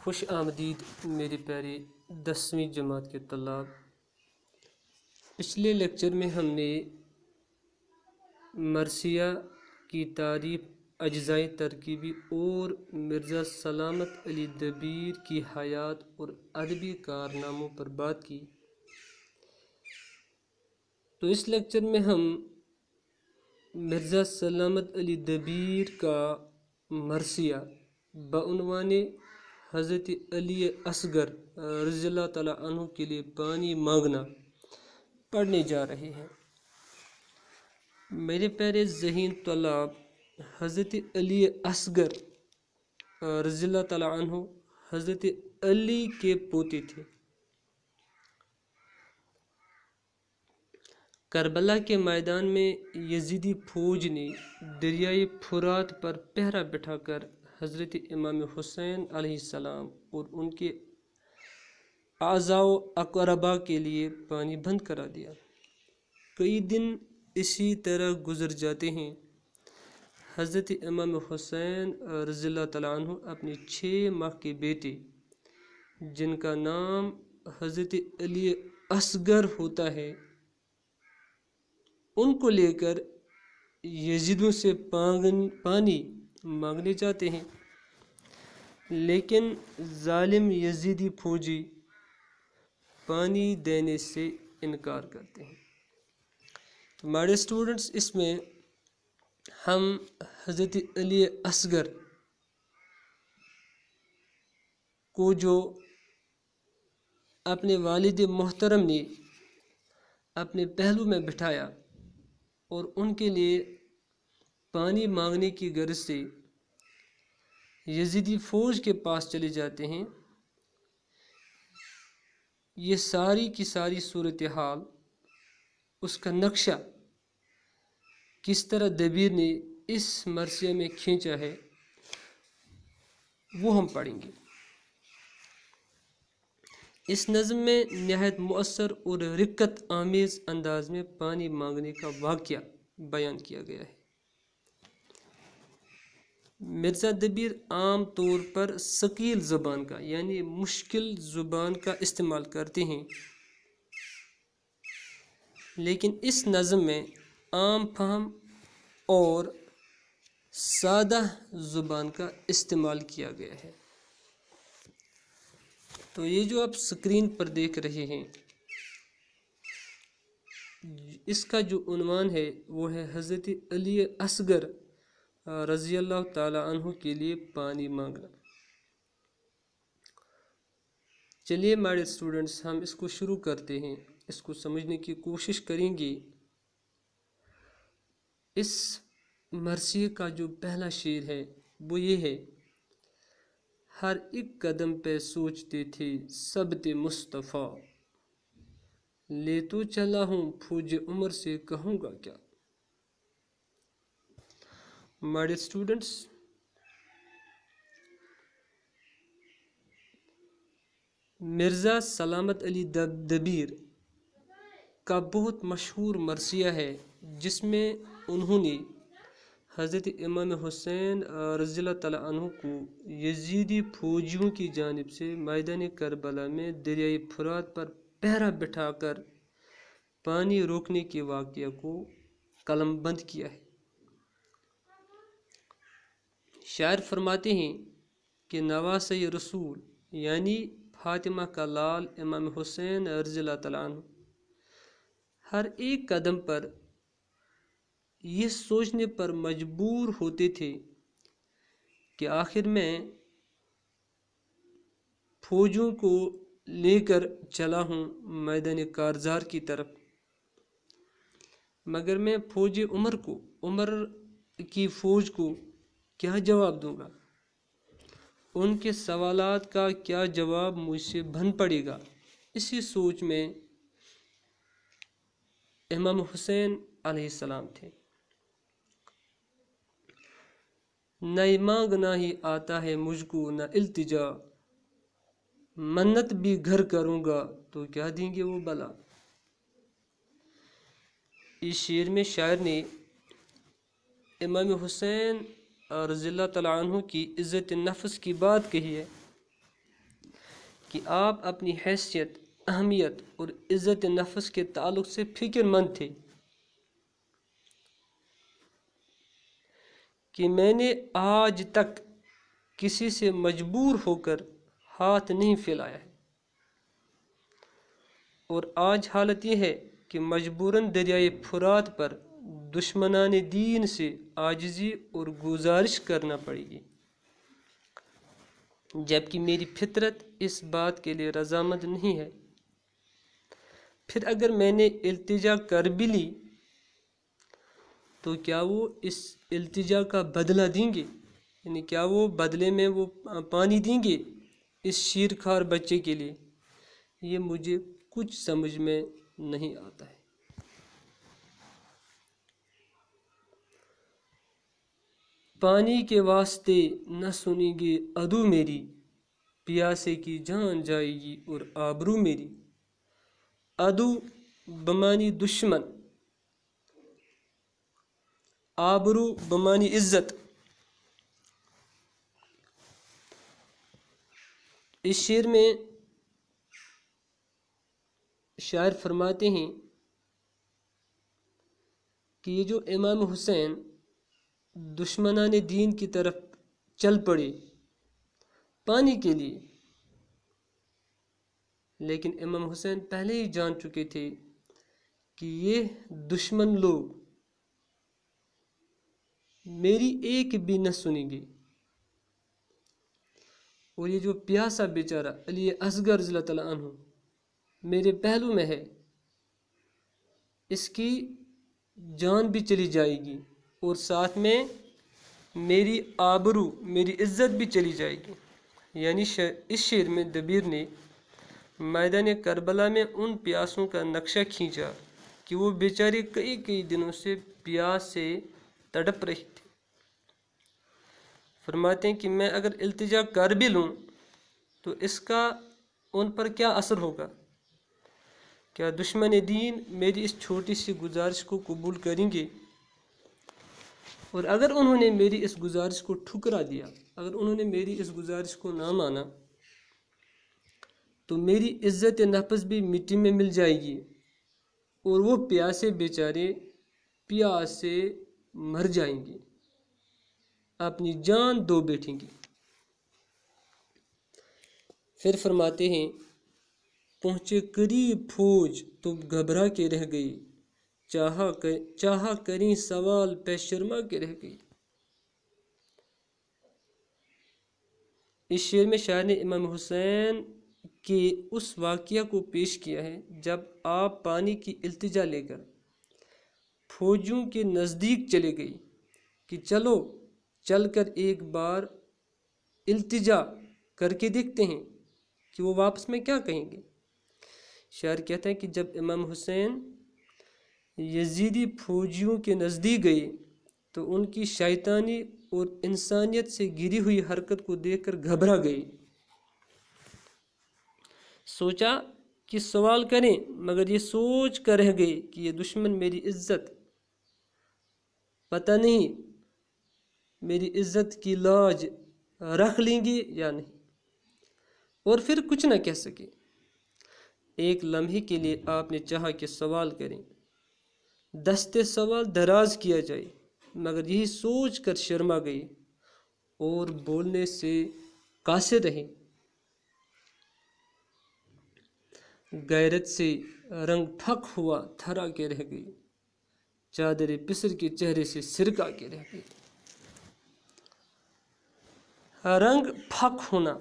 خوش آمدید میرے پیارے 10ویں جماعت کے طلاب۔ پچھلے لیکچر میں ہم نے مرثیہ کی تعریف، اجزائے ترکیبی اور مرزا سلامت علی دبیر کی حیات اور ادبی کارناموں پر بات کی۔ تو اس لیکچر میں ہم مرزا سلامت علی دبیر کا مرثیہ بعنوان حضرت علی اصغر رضی اللہ تعالیٰ عنہ کے لیے پانی مانگنا پڑھنے جا رہے ہیں۔ میرے پیارے ذہین طلاب، حضرت علی اصغر رضی اللہ تعالیٰ عنہ حضرت علی کے پوتے تھے۔ کربلا کے میدان میں یزیدی فوج نے دریائے فرات پر پہرا بٹھا کر حضرت امام حسین علیہ السلام اور ان کے اعزاء و اقرباء کے لیے پانی بند کرا دیا۔ کئی دن اسی طرح گزر جاتے ہیں۔ حضرت امام حسین رضی اللہ تعالیٰ عنہ اپنے 6 ماہ کے بیٹے، جن کا نام حضرت علی اصغر ہوتا ہے، ان کو لے کر یزیدوں سے پانی مانگنے جاتے ہیں، لیکن ظالم یزیدی فوجی پانی دینے سے انکار کرتے ہیں۔ تو ہمارے اسٹوڈنٹس، اس میں ہم حضرت علی اصغر کو جو اپنے والد محترم نے اپنے پہلو میں بٹھایا اور ان کے لیے پانی مانگنے کی غرض سے یزیدی فوج کے پاس چلے جاتے ہیں، یہ ساری کی ساری صورتحال، اس کا نقشہ کس طرح دبیر نے اس مرثیہ میں کھینچا ہے، وہ ہم پڑھیں گے۔ اس نظم میں نہایت مؤثر اور رقت آمیز انداز میں پانی مانگنے کا واقعہ بیان کیا گیا ہے۔ مرزا دبیر عام طور پر ثقیل زبان کا یعنی مشکل زبان کا استعمال کرتے ہیں، لیکن اس نظم میں عام فہم اور سادہ زبان کا استعمال کیا گیا ہے۔ تو یہ جو آپ اسکرین پر دیکھ رہے ہیں، اس کا جو عنوان ہے وہ ہے حضرت علی اصغر رضی اللہ تعالیٰ عنہ کے لیے پانی مانگنا۔ چلیے ہمارے اسٹوڈنٹس، ہم اس کو شروع کرتے ہیں، اس کو سمجھنے کی کوشش کریں گے۔ اس مرثیے کا جو پہلا شعر ہے وہ یہ ہے: ہر ایک قدم پہ سوچتے تھے سبت مصطفیٰ، لے تو چلا ہوں فوج عمر سے کہوں گا کیا۔ ہمارے اسٹوڈنٹس، مرزا سلامت علی دبیر کا بہت مشہور مرثیہ ہے، جس میں انہوں نے حضرت امام حسین رضی اللہ تعالیٰ عنہ کو یزیدی فوجیوں کی جانب سے میدان کربلا میں دریائے فرات پر پہرا بٹھا کر پانی روکنے کے واقعہ کو قلم بند کیا ہے۔ شاعر فرماتے ہیں کہ نواسۂ رسول یعنی فاطمہ کا لال امام حسین رضی اللہ تعالیٰ عنہ ہر ایک قدم پر یہ سوچنے پر مجبور ہوتے تھے کہ آخر میں فوجوں کو لے کر چلا ہوں میدان کارزار کی طرف، مگر میں فوج عمر کی فوج کو کیا جواب دوں گا، ان کے سوالات کا کیا جواب مجھ سے بن پڑے گا۔ اسی سوچ میں امام حسین علیہ السلام تھے۔ نہ مانگنا ہی آتا ہے مجھ کو نہ التجا، منت بھی گھر کروں گا تو کیا دیں گے وہ بلا۔ اس شعر میں شاعر نے امام حسین رضی اللہ تعالیٰ عنہ کی عزت نفس کی بات کہی ہے کہ آپ اپنی حیثیت، اہمیت اور عزت نفس کے تعلق سے فکر مند تھے کہ میں نے آج تک کسی سے مجبور ہو کر ہاتھ نہیں پھیلایا ہے، اور آج حالت یہ ہے کہ مجبوراً دریائے فرات پر دشمنان دین سے عاجزی اور گزارش کرنا پڑے گی، جبکہ میری فطرت اس بات کے لیے رضامند نہیں ہے۔ پھر اگر میں نے التجا کر بھی لی تو کیا وہ اس التجا کا بدلہ دیں گے؟ یعنی کیا وہ بدلے میں وہ پانی دیں گے اس شیرخوار بچے کے لیے؟ یہ مجھے کچھ سمجھ میں نہیں آتا ہے۔ پانی کے واسطے نہ سنیں گے عدو میری، پیاسے کی جان جائے گی اور آبرو میری۔ عدو بمانی دشمن، آبرو بمانی عزت۔ اس شعر میں شاعر فرماتے ہیں کہ یہ جو امام حسین دشمنان دین کی طرف چل پڑے پانی کے لیے، لیکن امام حسین پہلے ہی جان چکے تھے کہ یہ دشمن لوگ میری ایک بھی نہ سنیں گے، اور یہ جو پیاسا بیچارہ علی اصغر رضی اللہ تعالیٰ عنہ میرے پہلو میں ہے، اس کی جان بھی چلی جائے گی اور ساتھ میں میری آبرو، میری عزت بھی چلی جائے گی۔ یعنی اس شعر میں دبیر نے میدان کربلا میں ان پیاسوں کا نقشہ کھینچا کہ وہ بیچارے کئی دنوں سے پیاس سے تڑپ رہی تھی۔ فرماتے ہیں کہ میں اگر التجا کر بھی لوں تو اس کا ان پر کیا اثر ہوگا؟ کیا دشمن دین میری اس چھوٹی سی گزارش کو قبول کریں گے؟ اور اگر انہوں نے میری اس گزارش کو ٹھکرا دیا، اگر انہوں نے میری اس گزارش کو نہ مانا، تو میری عزت نفس بھی مٹی میں مل جائے گی اور وہ پیاسے بیچارے پیاس سے مر جائیں گے، اپنی جان دو بیٹھیں گی۔ پھر فرماتے ہیں پہنچے قریب فوج تو گھبرا کے رہ گئی، چاہا کریں سوال پہ شرما کے رہ گئی۔ اس شعر میں شاعر نے امام حسین کے اس واقعہ کو پیش کیا ہے جب آپ پانی کی التجا لے کر فوجوں کے نزدیک چلے گئی کہ چل کر ایک بار التجا کر کے دیکھتے ہیں کہ وہ واپس میں کیا کہیں گے۔ شاعر کہتا ہے کہ جب امام حسین یزیدی فوجیوں کے نزدیک گئے تو ان کی شیطانی اور انسانیت سے گری ہوئی حرکت کو دیکھ کر گھبرا گئے۔ سوچا کہ سوال کریں، مگر یہ سوچ کر رہ گئے کہ یہ دشمن میری عزت پتہ نہیں میری عزت کی لاج رکھ لیں گے یا نہیں، اور پھر کچھ نہ کہہ سکے۔ ایک لمحے کے لیے آپ نے چاہا کہ سوال کریں، دستے سوال دراز کیا جائے، مگر یہی سوچ کر شرما گئی اور بولنے سے قاصر رہے۔ غیرت سے رنگ پھک ہوا تھرا کے رہ گئی، چادر پسر کے چہرے سے سرکا کے رہ گئی۔ رنگ پھک ہونا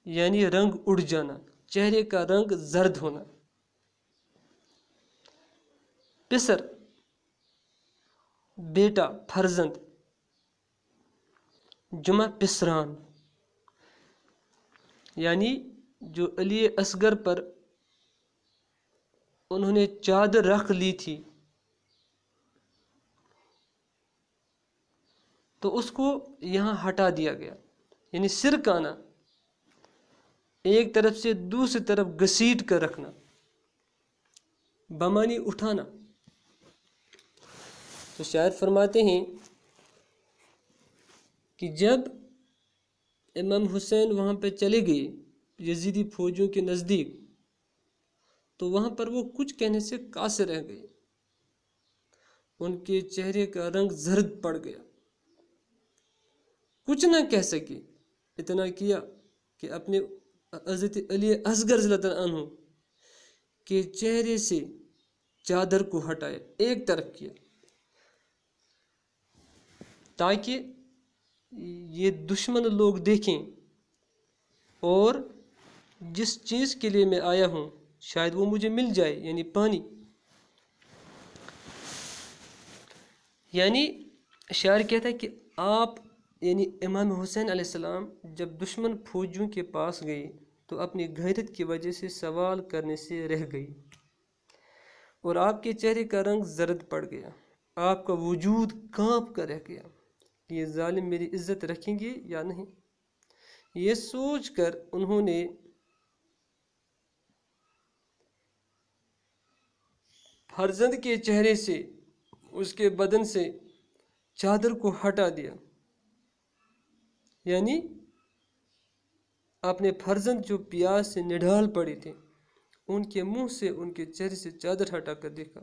یعنی رنگ اڑ جانا، چہرے کا رنگ زرد ہونا۔ پسر بیٹا، فرزند، جمع پسران، یعنی جو علی اصغر پر انہوں نے چادر رکھ لی تھی تو اس کو یہاں ہٹا دیا گیا، یعنی سرکانا، ایک طرف سے دوسری طرف گھسیٹ کر رکھنا، بمانی اٹھانا۔ تو شاعر فرماتے ہیں کہ جب امام حسین وہاں پہ چلے گئے یزیدی فوجیوں کے نزدیک تو وہاں پر وہ کچھ کہنے سے قاصر رہ گئے. ان کے چہرے کا رنگ زرد پڑ گیا، کچھ نہ کہہ سکے. اتنا کیا کہ اپنے حضرت علی اصغر رضی اللہ عنہ کے چہرے سے چادر کو ہٹایا، ایک طرف کیا، تاکہ یہ دشمن لوگ دیکھیں اور جس چیز کے لیے میں آیا ہوں شاید وہ مجھے مل جائے، یعنی پانی. یعنی شاعر کہتا ہے کہ آپ یعنی امام حسین علیہ السلام جب دشمن فوجیوں کے پاس گئے تو اپنی غیرت کی وجہ سے سوال کرنے سے رہ گئی، اور آپ کے چہرے کا رنگ زرد پڑ گیا، آپ کا وجود کانپ کر رہ گیا کہ یہ ظالم میری عزت رکھیں گے یا نہیں. یہ سوچ کر انہوں نے فرزند کے چہرے سے، اس کے بدن سے چادر کو ہٹا دیا. یعنی اپنے فرزند جو پیاس سے نڈال پڑے تھے ان کے منہ سے، ان کے چہرے سے چادر ہٹا کر دیکھا،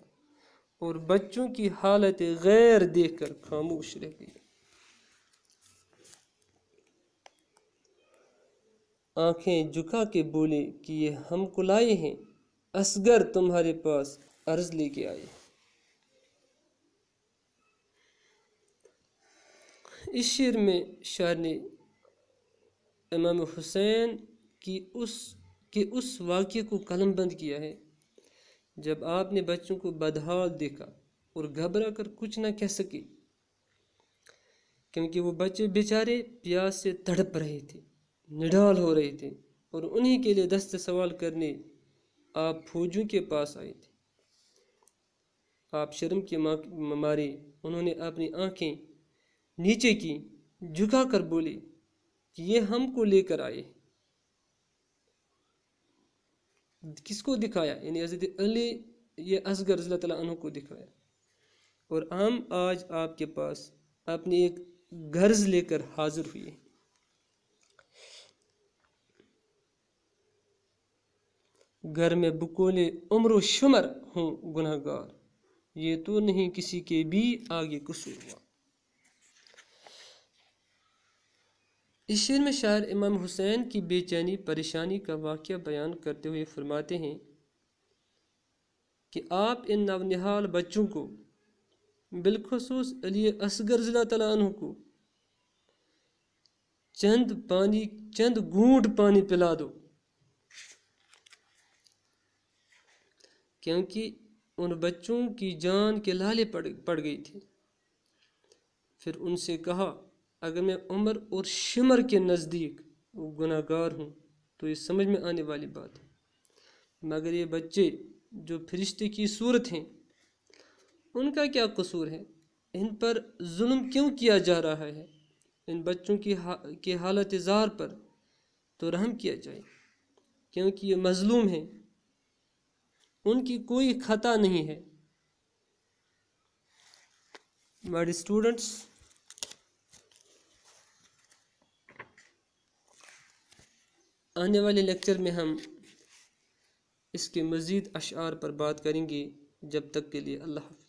اور بچوں کی حالت غیر دیکھ کر خاموش رہ گئی. آنکھیں جھکا کے بولے کہ یہ ہم کو لائے ہیں، اصغر تمہارے پاس عرض لے کے آئے. اس شعر میں شاعر نے امام حسین کی اس واقعے کو قلم بند کیا ہے جب آپ نے بچوں کو بدحال دیکھا اور گھبرا کر کچھ نہ کہہ سکے، کیونکہ وہ بچے بیچارے پیاس سے تڑپ رہے تھے، نڈال ہو رہے تھے، اور انہی کے لیے دست سوال کرنے آپ فوجیوں کے پاس آئے تھے. آپ شرم کے مارے انہوں نے اپنی آنکھیں نیچے کی، جھکا کر بولے کہ یہ ہم کو لے کر آئے. کس کو دکھایا؟ یعنی حضرت علی یہ اصغر رضی اللہ عنہ کو دکھایا. اور ہم آج آپ کے پاس اپنی ایک غرض لے کر حاضر ہوئے. گھر میں بکولے عمر و شمر ہوں گناہ گار، یہ تو نہیں کسی کے بھی آگے قصور ہوا. اس شعر میں شاعر امام حسین کی بے چینی پریشانی کا واقعہ بیان کرتے ہوئے فرماتے ہیں کہ آپ ان نونہال بچوں کو، بالخصوص علی اصغر رضی اللہ عنہ کو چند گھونٹ پانی پلا دو، کیونکہ ان بچوں کی جان کے لالے پڑ گئی تھی. پھر ان سے کہا اگر میں عمر اور شمر کے نزدیک گناہ گار ہوں تو یہ سمجھ میں آنے والی بات ہے، مگر یہ بچے جو فرشتے کی صورت ہیں ان کا کیا قصور ہے؟ ان پر ظلم کیوں کیا جا رہا ہے؟ ان بچوں کی حالت زار پر تو رحم کیا جائے، کیونکہ یہ مظلوم ہیں، ان کی کوئی خطا نہیں ہے. میڈ اسٹوڈنٹس، آنے والے لیکچر میں ہم اس کے مزید اشعار پر بات کریں گے. جب تک کے لیے اللہ حافظ.